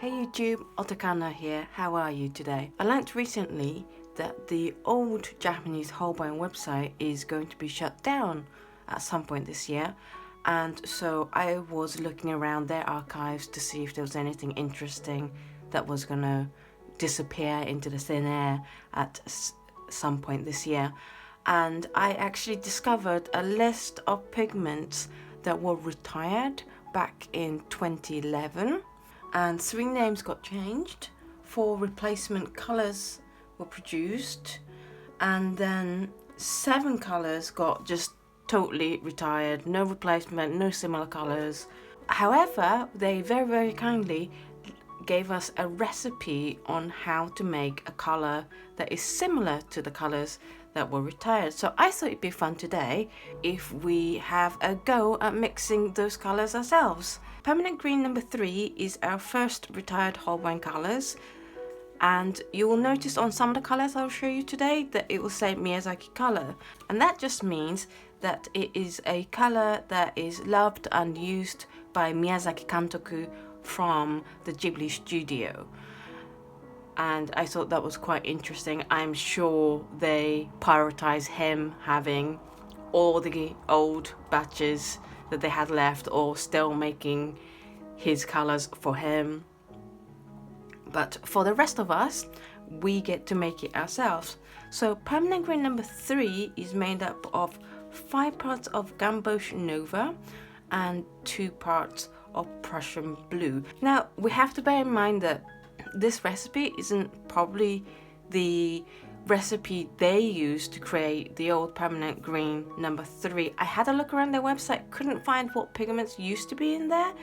Hey YouTube, Kano here. How are you today? I learned recently that the old Japanese Holbein website is going to be shut down at some point this year, and so I was looking around their archives to see if there was anything interesting that was gonna disappear into the thin air at some point this year. And I actually discovered a list of pigments that were retired back in 2011. And 3 names got changed, 4 replacement colours were produced, and then 7 colours got just totally retired, no replacement, no similar colours. However, they very kindly gave us a recipe on how to make a colour that is similar to the colours that were retired. So I thought it'd be fun today if we have a go at mixing those colours ourselves. Permanent Green number 3 is our first retired Holbein colours, and you will notice on some of the colours I'll show you today that it will say Miyazaki colour, and that just means that it is a colour that is loved and used by Miyazaki Kamtoku from the Ghibli studio. And I thought that was quite interesting. I'm sure they prioritize him having all the old batches that they had left, or still making his colors for him. But for the rest of us, we get to make it ourselves. So Permanent Green number 3 is made up of 5 parts of Gamboge Nova and 2 parts of Prussian Blue. Now we have to bear in mind that this recipe isn't probably the recipe they used to create the old Permanent Green number 3. I had a look around their website, couldn't find what pigments used to be in there,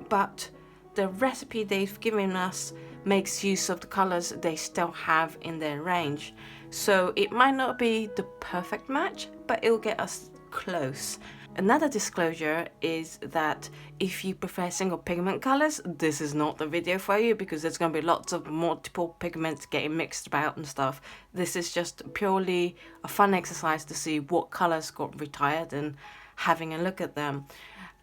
but the recipe they've given us makes use of the colors they still have in their range. So it might not be the perfect match, but it'll get us close. Another disclosure is that if you prefer single pigment colors, this is not the video for you, because there's going to be lots of multiple pigments getting mixed about and stuff. This is just purely a fun exercise to see what colors got retired and having a look at them.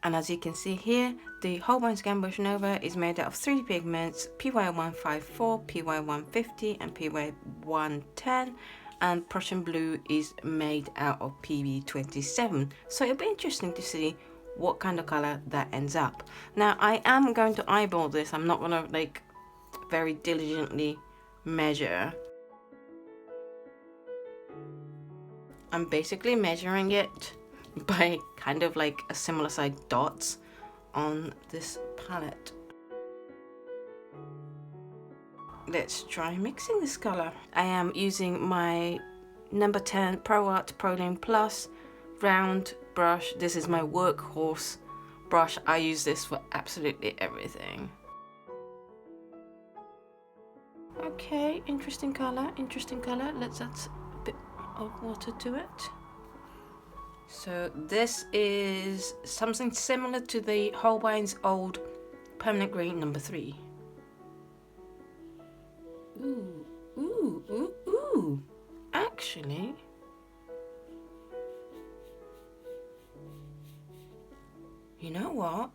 And as you can see here, the Holbein's Gamboge Nova is made out of 3 pigments, PY154, PY150 and PY110. And Prussian Blue is made out of PB27. So it'll be interesting to see what kind of color that ends up. Now I am going to eyeball this. I'm not gonna like very diligently measure. I'm basically measuring it by kind of like a similar size dots on this palette. Let's try mixing this color. I am using my number 10 Pro Art Prolene Plus round brush. This is my workhorse brush. I use this for absolutely everything. Okay, interesting color, interesting color. Let's add a bit of water to it. So this is something similar to the Holbein's old Permanent Green number 3. Ooh. Actually, you know what?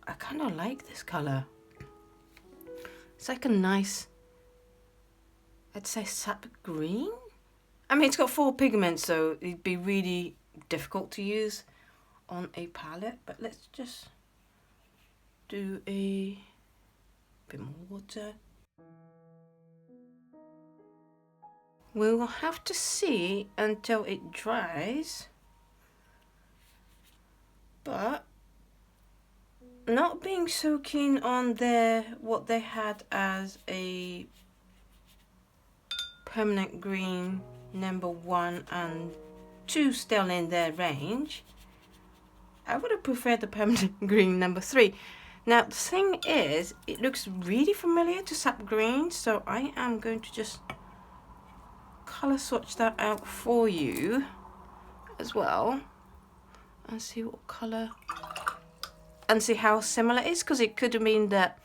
I kind of like this color. It's like a nice, I'd say sap green. I mean, it's got 4 pigments, so it'd be really difficult to use on a palette. But let's just do a bit more water. We will have to see until it dries, but not being so keen on what they had as a Permanent Green number 1 and 2 still in their range. I would have preferred the Permanent Green number 3. Now the thing is, it looks really familiar to sap green, so I am going to just color swatch that out for you as well and see what color and see how similar it is, because it could have been that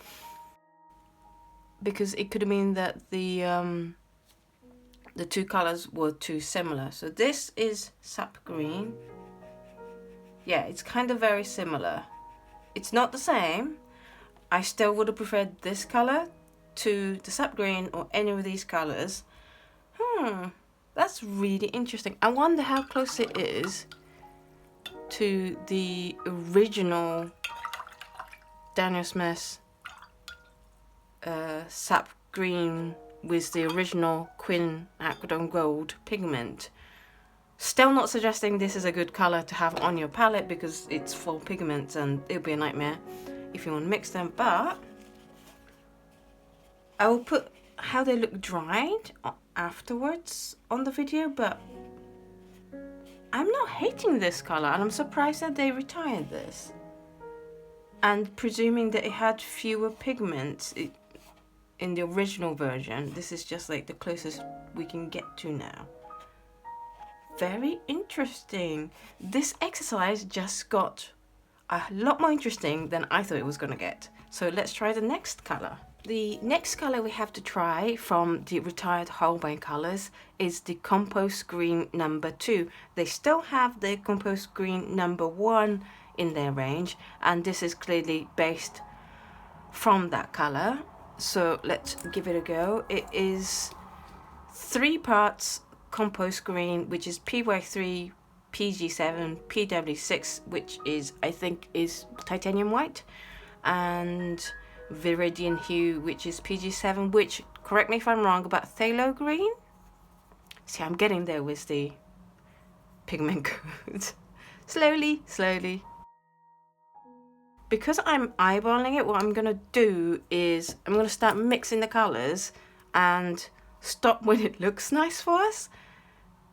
the 2 colors were too similar. So this is sap green. Yeah, it's kind of very similar. It's not the same, I still would have preferred this color to the sap green or any of these colors. That's really interesting. I wonder how close it is to the original Daniel Smith sap green with the original Quin Aquadome Gold pigment. Still not suggesting this is a good color to have on your palette because it's full pigments and it'll be a nightmare if you want to mix them, but I will put how they look dried afterwards on the video. But I'm not hating this color, and I'm surprised that they retired this, and presuming that it had fewer pigments in the original version. This is just like the closest we can get to now. Very interesting. This exercise just got a lot more interesting than I thought it was gonna get. So let's try the next color. The next color we have to try from the retired Holbein colors is the Compost Green number 2. They still have the Compost Green number 1 in their range, and this is clearly based from that color. So let's give it a go. It is 3 parts Compost Green, which is PY3, PG7, PW6, which is, I think, is titanium white, and Viridian Hue, which is PG7, which, correct me if I'm wrong, about phthalo green? See, I'm getting there with the pigment code. Slowly. Because I'm eyeballing it, what I'm gonna do is I'm gonna start mixing the colors and stop when it looks nice for us,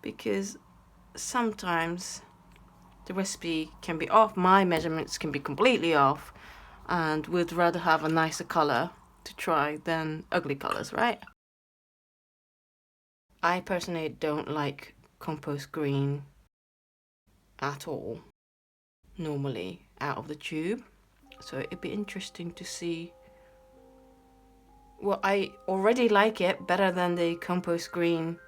because sometimes the recipe can be off, my measurements can be completely off, and we'd rather have a nicer color to try than ugly colors, right? I personally don't like Compost Green at all, normally out of the tube, so it'd be interesting to see. Well, I already like it better than the Compost Green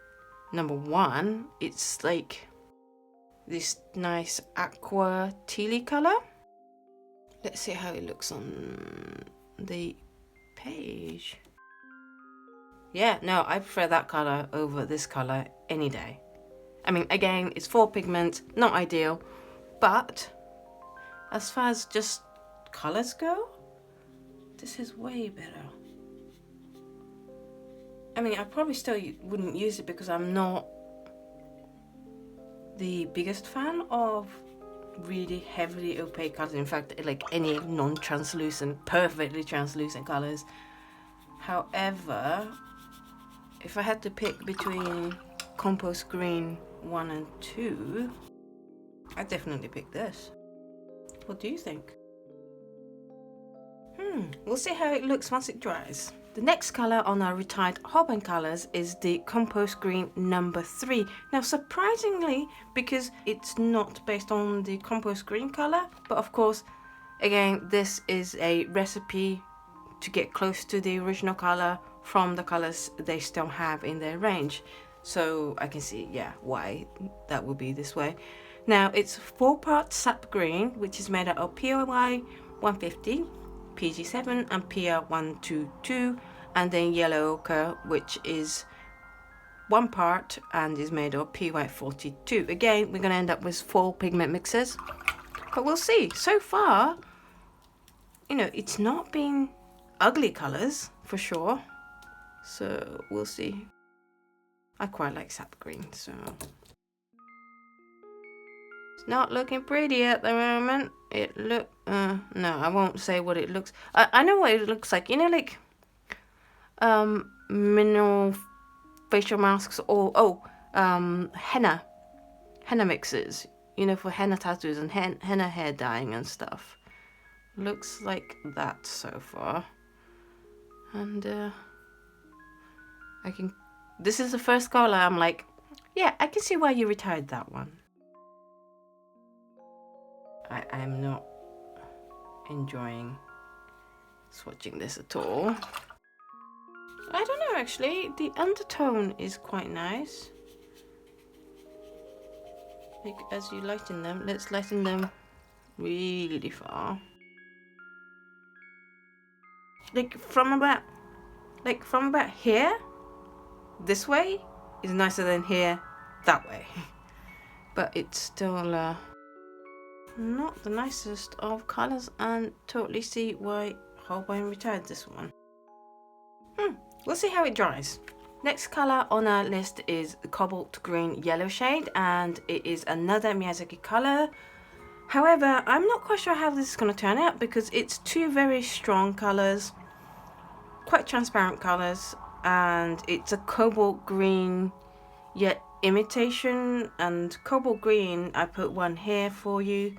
number 1. It's like this nice aqua tealy color. Let's see how it looks on the page. Yeah, no, I prefer that color over this color any day. I mean, again, it's 4 pigments, not ideal, but as far as just colors go, this is way better. I mean, I probably still wouldn't use it because I'm not the biggest fan of really heavily opaque colors. In fact, like any non-translucent, perfectly translucent colors. However, if I had to pick between Compost Green 1 and 2, I'd definitely pick this. What do you think? We'll see how it looks once it dries. The next color on our retired Holbein colors is the Compost Green number 3. Now, surprisingly, because it's not based on the Compost Green color, but of course, again, this is a recipe to get close to the original color from the colors they still have in their range. So I can see, yeah, why that would be this way. Now, it's 4 parts sap green, which is made out of POY 150, PG7 and PR122, and then yellow ochre, which is 1 part and is made of PY42. Again, we're going to end up with 4 pigment mixes, but we'll see. So far, you know, it's not been ugly colors for sure, so we'll see. I quite like sap green, so it's not looking pretty at the moment. It look no, I won't say what it looks. I know what it looks like. You know, like mineral facial masks, or henna mixes. You know, for henna tattoos and henna hair dyeing and stuff. Looks like that so far, and I can. This is the first color I'm like, yeah, I can see why you retired that one. I'm not enjoying swatching this at all. I don't know, actually. The undertone is quite nice. Like, as you lighten them, let's lighten them really far. like from about here this way is nicer than here that way. But it's still not the nicest of colors, and totally see why Holbein retired this one. We'll see how it dries. Next color on our list is the Cobalt Green Yellow shade, and it is another Miyazaki color. However, I'm not quite sure how this is going to turn out because it's two very strong colors, quite transparent colors, and it's a cobalt green yet imitation. And cobalt green, I put one here for you,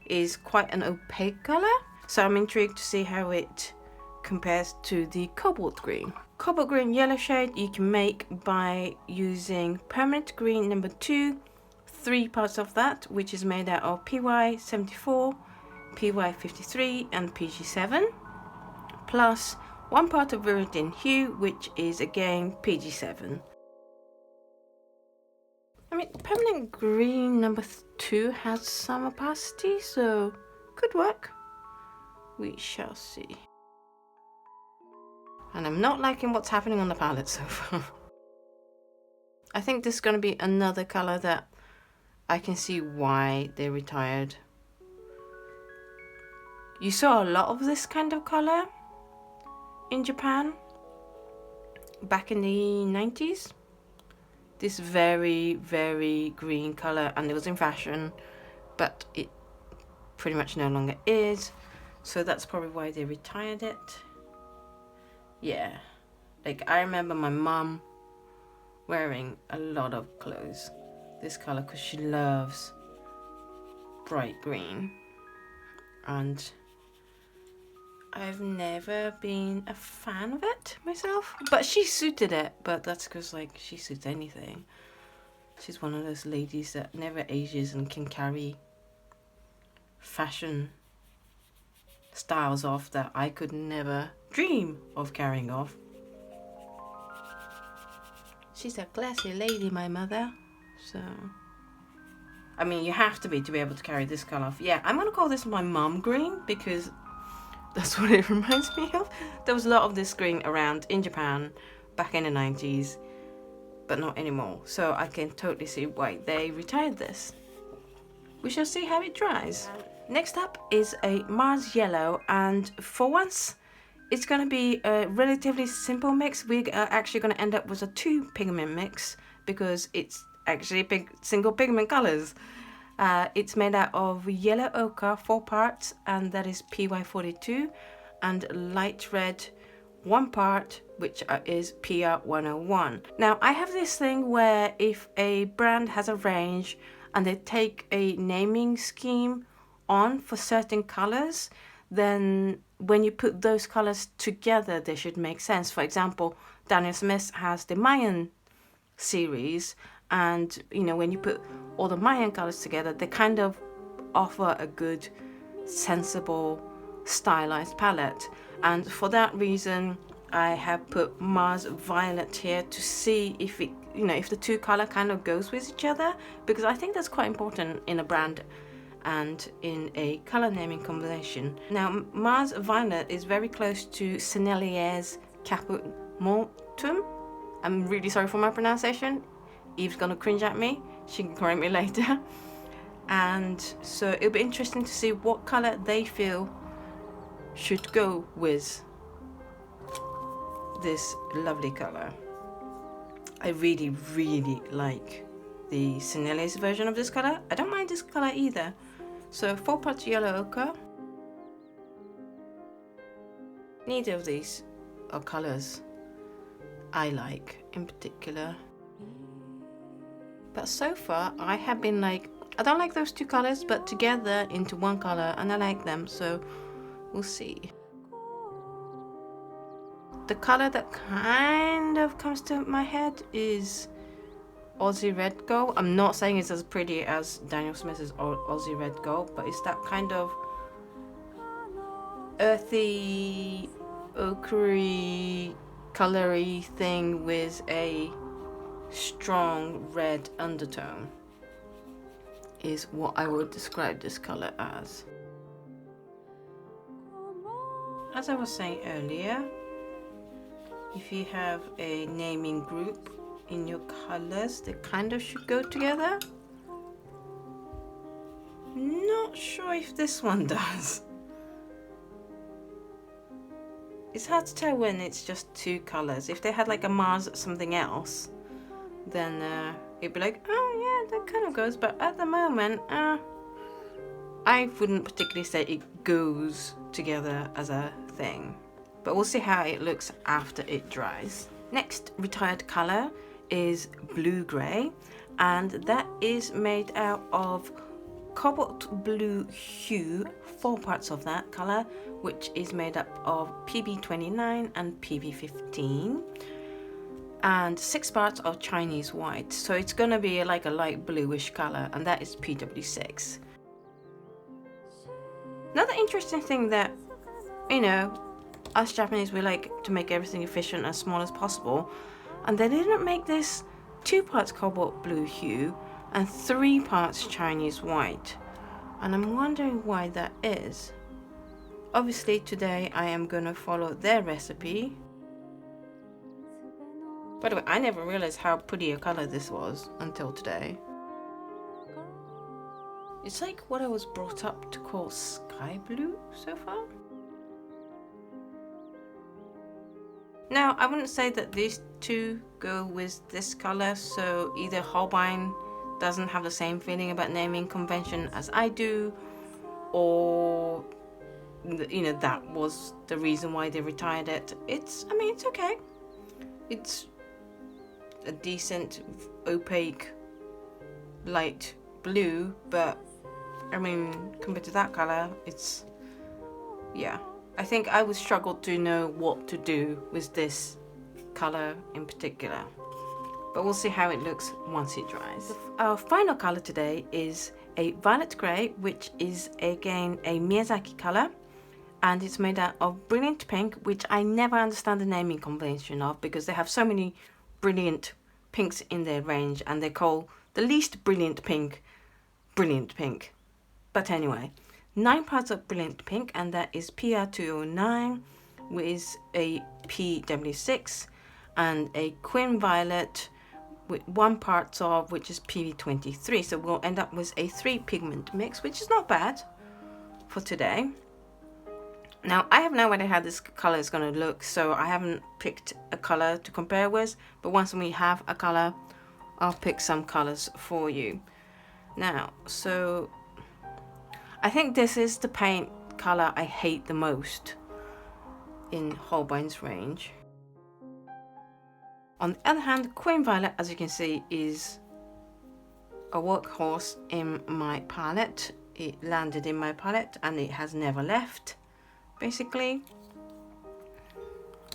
is quite an opaque color, so I'm intrigued to see how it compares to the cobalt green. Cobalt green yellow shade you can make by using permanent green number 2, 3 parts of that, which is made out of PY74, PY53 and PG7, plus 1 part of Viridian hue, which is again PG7. I mean, permanent green number 2 has some opacity, so could work. We shall see. And I'm not liking what's happening on the palette so far. I think this is going to be another color that I can see why they retired. You saw a lot of this kind of color in Japan back in the 90s. This very, very green color, and it was in fashion, but it pretty much no longer is. So that's probably why they retired it. Yeah, like I remember my mum wearing a lot of clothes this color because she loves bright green, and I've never been a fan of it myself, but she suited it. But that's because like she suits anything. She's one of those ladies that never ages and can carry fashion styles off that I could never dream of carrying off. She's a classy lady, my mother. So I mean, you have to be able to carry this color off. Yeah, I'm gonna call this my mum green because that's what it reminds me of. There was a lot of this green around in Japan back in the 90s, but not anymore. So I can totally see why they retired this. We shall see how it dries. Next up is a Mars Yellow, and for once it's going to be a relatively simple mix. We are actually going to end up with a 2 pigment mix because it's actually single pigment colors. It's made out of yellow ochre 4 parts, and that is PY42, and light red 1 part, which is PR101. Now I have this thing where if a brand has a range and they take a naming scheme on for certain colors, then when you put those colors together they should make sense. For example, Daniel Smith has the Mayan series, and you know, when you put all the Mayan colors together they kind of offer a good sensible stylized palette. And for that reason I have put Mars Violet here to see if it, you know, if the 2 color kind of goes with each other, because I think that's quite important in a brand and in a color naming combination. Now Mars Violet is very close to Sennelier's Caput Mortuum. I'm really sorry for my pronunciation. Eve's gonna cringe at me, she can correct me later. And so it'll be interesting to see what color they feel should go with this lovely color. I really, really like the Sennelier's version of this color. I don't mind this color either. So 4 parts yellow ochre. Neither of these are colors I like in particular. But so far I have been like, I don't like those 2 colors, but together into 1 color, and I like them, so we'll see. The color that kind of comes to my head is Aussie Red Gold. I'm not saying it's as pretty as Daniel Smith's Aussie Red Gold, but it's that kind of earthy, ochre, colory thing with a strong red undertone is what I would describe this color as. as I was saying earlier, if you have a naming group in your colors, they kind of should go together. Not sure if this one does. It's hard to tell when it's just two colors. If they had like a Mars something else, then it'd be like, oh yeah, that kind of goes. But at the moment, I wouldn't particularly say it goes together as a thing. But we'll see how it looks after it dries. Next retired color is blue gray, and that is made out of cobalt blue hue, 4 parts of that color, which is made up of PB29 and PB15, and 6 parts of Chinese white. So it's gonna be like a light bluish color, and that is PW6. Another interesting thing that, you know, us Japanese, we like to make everything efficient as small as possible, and they didn't make this 2 parts cobalt blue hue and 3 parts Chinese white, and I'm wondering why that is. Obviously today I am gonna follow their recipe. By the way, I never realized how pretty a color this was until today. It's like what I was brought up to call sky blue so far. Now, I wouldn't say that these two go with this color, so either Holbein doesn't have the same feeling about naming convention as I do, or, you know, that was the reason why they retired it. I mean, it's okay. It's a decent, opaque, light blue, but, I mean, compared to that color, it's, yeah. I think I would struggle to know what to do with this color in particular, but we'll see how it looks once it dries. Our final color today is a violet gray, which is again a Miyazaki color, and it's made out of brilliant pink, which I never understand the naming convention of, because they have so many brilliant pinks in their range, and they call the least brilliant pink brilliant pink. But anyway, 9 parts of brilliant pink, and that is PR209 with a PW6, and a queen violet with 1 part of, which is PV23. So we'll end up with a 3 pigment mix, which is not bad for today. Now, I have no idea how this color is going to look, so I haven't picked a color to compare with, but once we have a color, I'll pick some colors for you. Now, so I think this is the paint color I hate the most in Holbein's range. On the other hand, Queen Violet, as you can see, is a workhorse in my palette. It landed in my palette and it has never left, basically.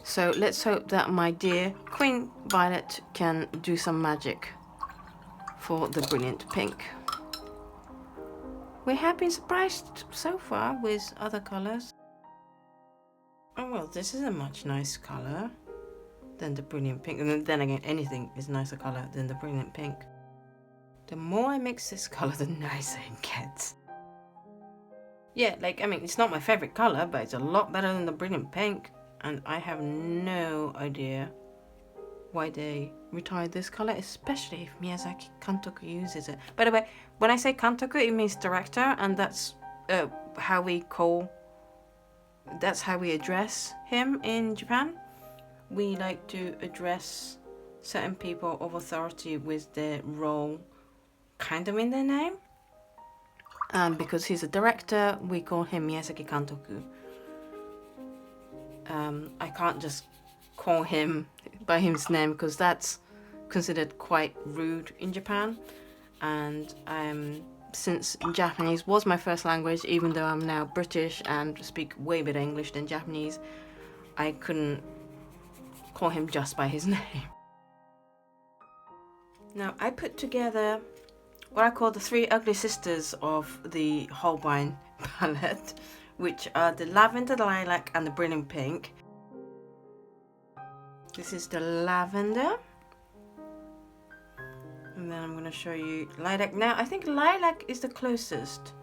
So let's hope that my dear Queen Violet can do some magic for the brilliant pink. We have been surprised so far with other colors. Oh well, this is a much nicer color than the brilliant pink. And then again, anything is a nicer color than the brilliant pink. The more I mix this color, the nicer it gets. Yeah, like, I mean, it's not my favorite color, but it's a lot better than the brilliant pink. And I have no idea why they retired this color, especially if Miyazaki Kantoku uses it. By the way, when I say Kantoku, it means director, and that's how we address him in Japan. We like to address certain people of authority with their role kind of in their name. And because he's a director, we call him Miyazaki Kantoku. I can't just call him by his name, because that's considered quite rude in Japan. And since Japanese was my first language, even though I'm now British and speak way better English than Japanese, I couldn't call him just by his name. Now, I put together what I call the 3 ugly sisters of the Holbein palette, which are the lavender, the lilac, and the brilliant pink. This is the lavender, and then I'm going to show you lilac. Now, I think lilac is the closest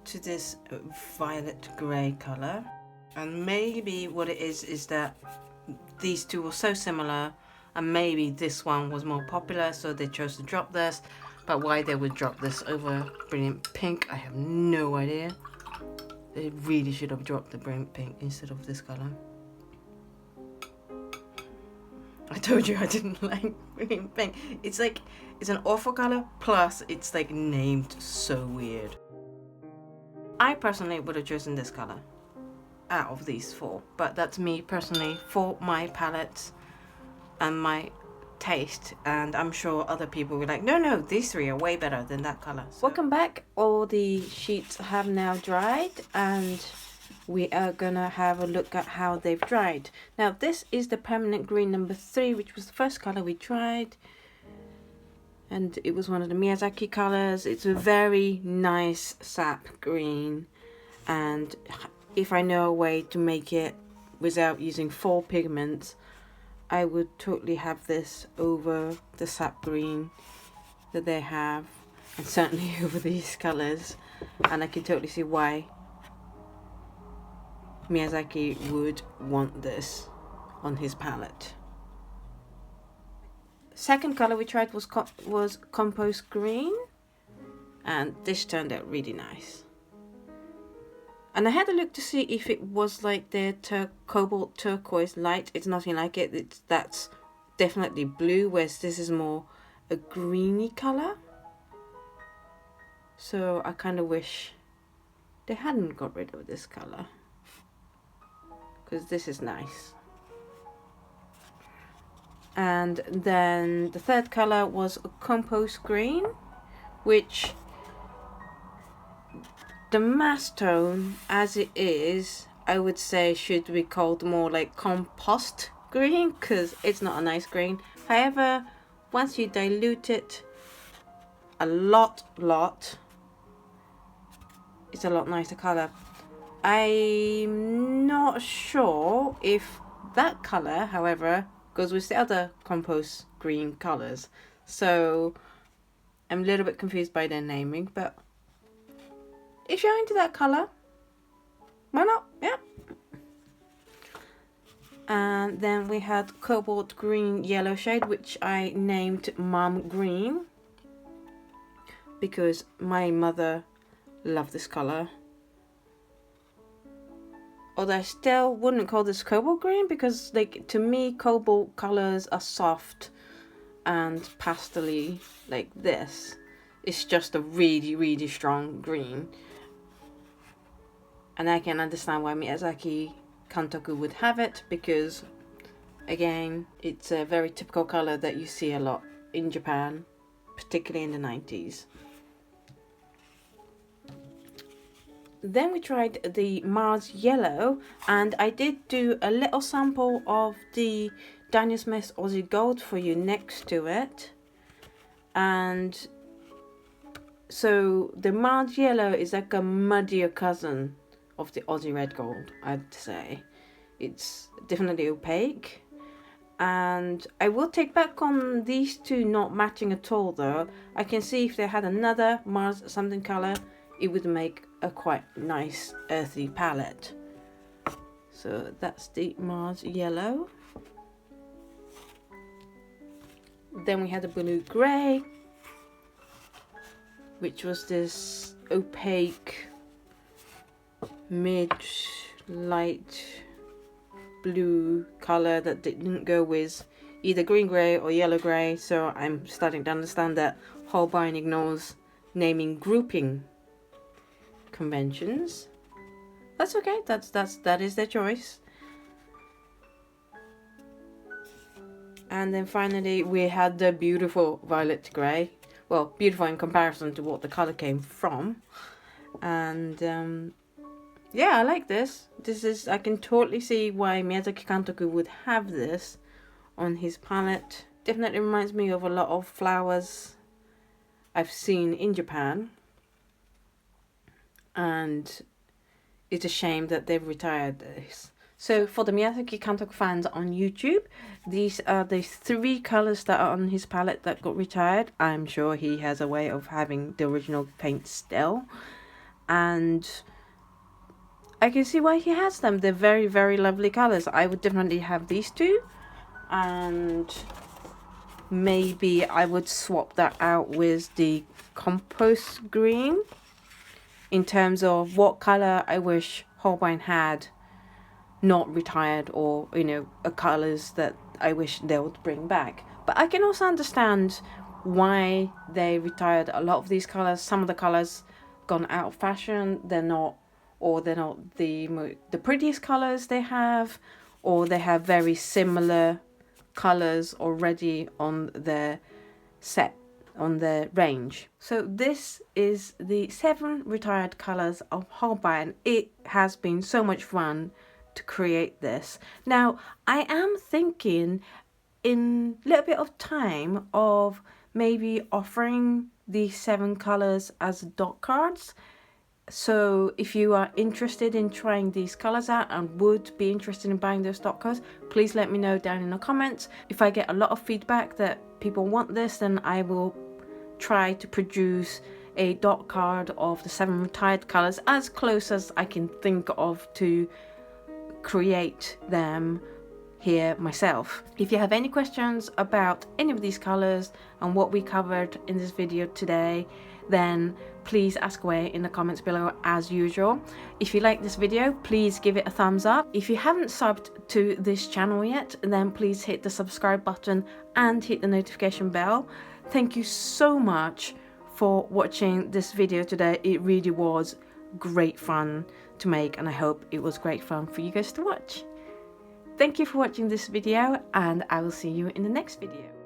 to this violet grey colour, and maybe what it is that these two were so similar, and maybe this one was more popular, so they chose to drop this. But why they would drop this over Brilliant Pink, I have no idea. They really should have dropped the Brilliant Pink instead of this colour. I told you I didn't like Brilliant Pink. It's like, it's an awful colour, plus it's like named so weird. I personally would have chosen this colour out of these four, but that's me personally for my palettes and my taste, and I'm sure other people were like, no, these three are way better than that colour. So. Welcome back. All the sheets have now dried, and we are gonna have a look at how they've dried. Now this is the Permanent Green number 3, which was the first colour we tried, and it was one of the Miyazaki colours. It's a very nice sap green, and if I know a way to make it without using 4 pigments, I would totally have this over the sap green that they have, and certainly over these colours, and I can totally see why Miyazaki would want this on his palette. Second colour we tried was Compost Green, and this turned out really nice. And I had a look to see if it was like their Cobalt Turquoise light. It's nothing like it. That's definitely blue, whereas this is more a greeny colour. So I kind of wish they hadn't got rid of this colour, because this is nice. And then the third colour was a Compost Green, which the mass tone as it is, I would say should be called more like Compost Green, because it's not a nice green. However, once you dilute it a lot, it's a lot nicer colour. I'm not sure if that colour, however, goes with the other Compost Green colours. So I'm a little bit confused by their naming, but if you're into that colour, why not? Yeah. And then we had Cobalt Green Yellow shade, which I named Mom Green, because my mother loved this colour. Although I still wouldn't call this Cobalt Green, because like to me cobalt colours are soft and pastel-y like this. It's just a really strong green. And I can understand why Miyazaki Kantoku would have it, because again, it's a very typical colour that you see a lot in Japan, particularly in the 90s. Then we tried the Mars Yellow, and I did do a little sample of the Daniel Smith Aussie Gold for you next to it. And so the Mars Yellow is like a muddier cousin of the Aussie Red Gold, I'd say. It's definitely opaque, and I will take back on these two not matching at all though. I can see if they had another Mars something colour, it would make a quite nice earthy palette. So that's the Mars Yellow. Then we had the Blue Grey, which was this opaque mid light blue colour that didn't go with either green grey or yellow grey. So I'm starting to understand that Holbein ignores naming grouping conventions. That's okay, that is their choice. And then finally we had the beautiful violet grey. Well, beautiful in comparison to what the colour came from. And yeah, I like this. I can totally see why Miyazaki Kantoku would have this on his palette. Definitely reminds me of a lot of flowers I've seen in Japan. And it's a shame that they've retired this. So for the Miyazaki Kantoku fans on YouTube, these are the 3 colours that are on his palette that got retired. I'm sure he has a way of having the original paint still. and I can see why he has them. They're very, very lovely colors. I would definitely have these two, and maybe I would swap that out with the compost green in terms of what color I wish Holbein had not retired, or colors that I wish they would bring back. But I can also understand why they retired a lot of these colors. Some of the colors gone out of fashion. They're not the prettiest colors they have, or they have very similar colors already on their set, on their range. So this is the 7 retired colors of Holbein. It has been so much fun to create this. Now I am thinking in a little bit of time of maybe offering these 7 colors as dot cards. So if you are interested in trying these colors out and would be interested in buying those dot cards, please let me know down in the comments. If I get a lot of feedback that people want this, then I will try to produce a dot card of the 7 retired colors as close as I can think of to create them here myself. If you have any questions about any of these colors and what we covered in this video today, then please ask away in the comments below as usual. If you like this video, please give it a thumbs up. If you haven't subbed to this channel yet, then please hit the subscribe button and hit the notification bell. Thank you so much for watching this video today. It really was great fun to make, and I hope it was great fun for you guys to watch. Thank you for watching this video, and I will see you in the next video.